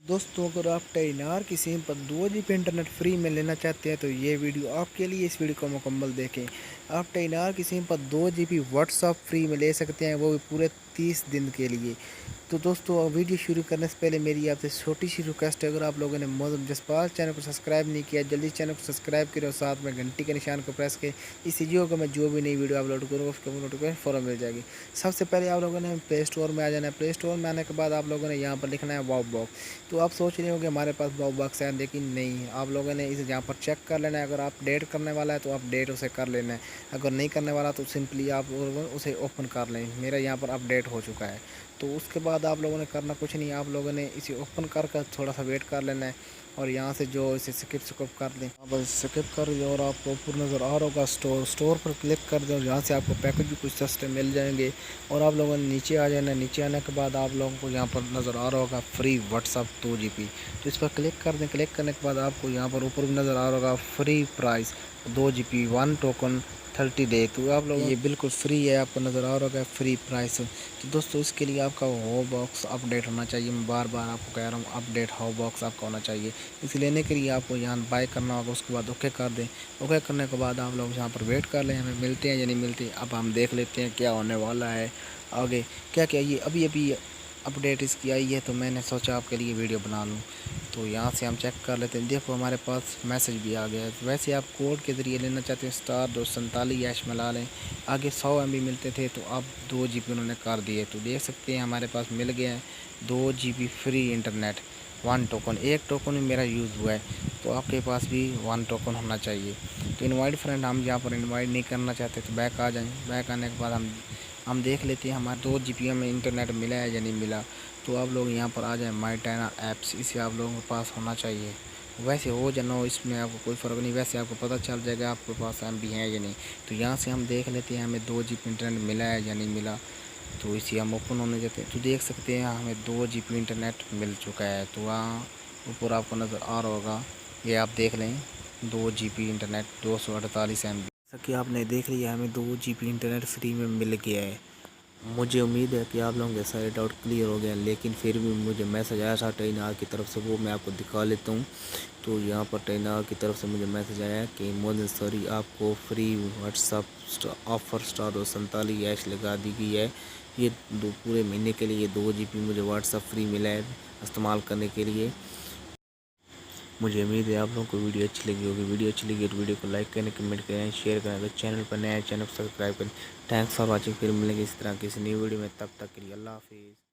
दोस्तों अगर आप टेलीनॉर की सिम पर 2 GB इंटरनेट फ्री में लेना चाहते हैं तो ये वीडियो आपके लिए। इस वीडियो को मुकम्मल देखें। आप टेलीनॉर की सिम पर 2 GB व्हाट्सअप फ्री में ले सकते हैं, वो भी पूरे 30 दिन के लिए। तो दोस्तों वीडियो शुरू करने से पहले मेरी आपसे छोटी सी रिक्वेस्ट है, अगर आप लोगों ने मौजूद जसपाल चैनल को सब्सक्राइब नहीं किया, जल्दी चैनल को सब्सक्राइब करें और साथ में घंटी के निशान को प्रेस करें। इस वीडियो को मैं जो भी नई वीडियो अपलोड करूँगा उसके नोटिफिकेशन फ़ौरन मिल जाएगी। सबसे पहले आप लोगों ने प्ले स्टोर में आ जाना है। प्ले स्टोर में आने के बाद आप लोगों ने यहाँ पर लिखना है वाव बॉक्स। तो आप सोच रहे होंगे हमारे पास वाव बॉक्स है, लेकिन नहीं, आप लोगों ने इसे यहाँ पर चेक कर लेना है। अगर आप अपडेट करने वाला है तो अपडेट उसे कर लेना है, अगर नहीं करने वाला तो सिंपली आप उसे ओपन कर लें। मेरा यहाँ पर अपडेट हो चुका है। तो उसके बाद आप लोगों ने करना कुछ नहीं, आप लोगों ने इसे ओपन कर थोड़ा सा वेट कर लेना है और यहाँ से जो इसे स्किप कर दें। आप स्किप कर दें और आपको ऊपर नज़र आ रहा होगा स्टोर पर क्लिक कर दें और यहाँ से आपको पैकेज भी कुछ सस्ते मिल जाएंगे। और आप लोगों ने नीचे आ जाना है। नीचे आने के बाद आप लोगों को यहाँ पर नज़र आ रहा होगा फ्री व्हाट्सअप 2 GB। तो इस पर क्लिक कर दें। क्लिक करने के बाद आपको यहाँ पर ऊपर भी नज़र आ रहा होगा free price 2 GB 1 token 30 day. तो आप लोग ये बिल्कुल फ्री है, आपको नज़र आ रहा है फ्री प्राइस। तो दोस्तों इसके लिए आपका हो बॉक्स अपडेट होना चाहिए। मैं बार बार आपको कह रहा हूँ अपडेट हो बॉक्स आपका होना चाहिए। इसे लेने के लिए आपको यहाँ बाय करना होगा, उसके बाद ओके कर दें। ओके करने के बाद आप लोग यहाँ पर वेट कर लें, हमें मिलते हैं या नहीं मिलते। अब हम देख लेते हैं क्या होने वाला है आगे। क्या क्या ये अभी अभी अपडेट इसकी आई है, तो मैंने सोचा आपके लिए वीडियो बना लूँ। तो यहाँ से हम चेक कर लेते हैं। देखो हमारे पास मैसेज भी आ गया है। वैसे आप कोड के ज़रिए लेना चाहते हैं *247# मिला लें। आगे 100 MB मिलते थे तो अब 2 GB उन्होंने कर दिए। तो देख सकते हैं हमारे पास मिल गया है 2 GB free internet 1 token. 1 token ही मेरा यूज़ हुआ है, तो आपके पास भी 1 टोकन होना चाहिए। तो इनवाइट फ्रेंड हम यहाँ पर इनवाइट नहीं करना चाहते तो बैक आ जाएँ। बैक आने के बाद हम देख लेते हैं हमारे 2 GB में इंटरनेट मिला है या नहीं मिला। तो आप लोग यहाँ पर आ जाएँ माई टेलीनॉर ऐप्स, इसे आप लोगों के पास होना चाहिए। वैसे हो या ना हो इसमें आपको कोई फ़र्क नहीं, वैसे आपको पता चल जाएगा आपके पास MB है या नहीं। तो यहाँ से हम देख लेते हैं हमें 2 GB इंटरनेट मिला है या नहीं मिला। तो इसे हम ओपन होने देते हैं। तो देख सकते हैं हमें 2 GB इंटरनेट मिल चुका है। तो वहाँ ऊपर आपको नज़र आ रहा होगा, ये आप देख लें 2 GB इंटरनेट 248 MB। जैसा कि आपने देख लिया हमें 2 GB इंटरनेट फ्री में मिल गया है। मुझे उम्मीद है कि आप लोगों के सारे डाउट क्लियर हो गए हैं, लेकिन फिर भी मुझे मैसेज आया था टेलीनॉर की तरफ से, वो मैं आपको दिखा लेता हूँ। तो यहाँ पर टेलीनॉर की तरफ से मुझे मैसेज आया कि मोदी सॉरी आपको फ्री व्हाट्सअप ऑफर *247# लगा दी गई है। ये पूरे महीने के लिए 2 GB मुझे व्हाट्सअप फ्री मिला है इस्तेमाल करने के लिए। मुझे उम्मीद है आप लोगों को वीडियो अच्छी लगी होगी। वीडियो अच्छी लगी तो वीडियो को लाइक करें, कमेंट करें, शेयर करें। अगर चैनल पर नया है चैनल को सब्सक्राइब करें। Thanks for watching. फिर मिलेंगे इस तरह की नई वीडियो में, तब तक के लिए अल्लाह हाफिज़।